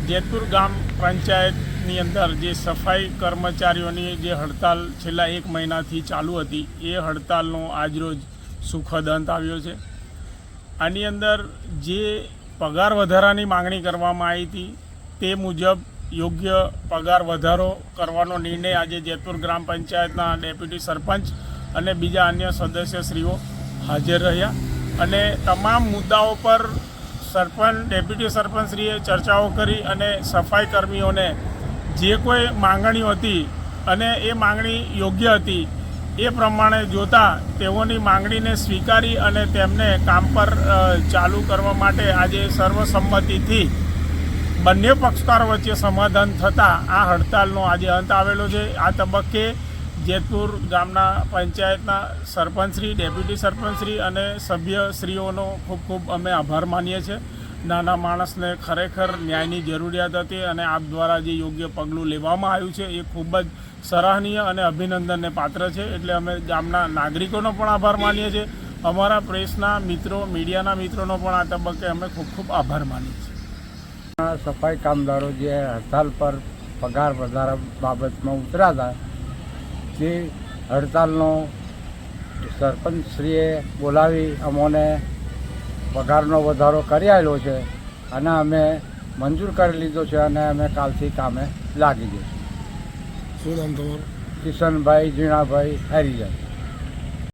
જેતપુર ગામ પંચાયતની અંદર જે સફાઈ કર્મચારીઓની જે હડતાલ છેલ્લા 1 મહિનાથી ચાલુ હતી એ હડતાલનો આજરોજ સુખદ અંત આવ્યો છે। આની અંદર જે પગાર વધારાની માંગણી કરવામાં આવી હતી તે મુજબ યોગ્ય પગાર વધારો કરવાનો નિર્ણય આજે જેતપુર ગ્રામ પંચાયતના ડેપ્યુટી સરપંચ અને બીજા અન્ય સદસ્યશ્રીઓ હાજર રહ્યા અને તમામ મુદ્દાઓ પર ડેપ્યુટી સરપંચશ્રીએ ચર્ચાઓ કરી અને સફાઈ કર્મીઓને જે કોઈ માંગણીઓ હતી અને એ માંગણી યોગ્ય હતી એ પ્રમાણે જોતા તેઓની માંગણીને સ્વીકારી અને તેમને કામ પર ચાલુ કરવા માટે આજે સર્વસંમતિથી બંને પક્ષકારો વચ્ચે સમાધાન થતાં આ હડતાલનો આજે અંત આવેલો છે। આ તબક્કે જેતપુર ગામના પંચાયતના સરપંચશ્રી, ડેપ્યુટી સરપંચશ્રી અને સભ્યશ્રીઓનો ખૂબ ખૂબ અમે આભાર માનીએ છીએ। નાના માણસને ખરેખર ન્યાયની જરૂરિયાત હતી અને આપ દ્વારા જે યોગ્ય પગલું લેવામાં આવ્યું છે એ ખૂબ જ સરાહનીય અને અભિનંદનને પાત્ર છે। એટલે અમે ગામના નાગરિકોનો પણ આભાર માનીએ છીએ। અમારા પ્રેસના મિત્રો, મીડિયાના મિત્રોનો પણ આ તબક્કે અમે ખૂબ ખૂબ આભાર માનીએ છીએ। સફાઈ કામદારો જે હડતાલ પર પગાર વધારા બાબતમાં ઉતર્યા હતા તે હડતાલનો સરપંચશ્રીએ બોલાવી અમોને પગારનો વધારો કરી આવેલો છે અને અમે મંજૂર કરી લીધો છે અને અમે કાલથી કામે લાગી જઈશું। શું નામ તમારું? કિશનભાઈ જીણાભાઈ હરિજન।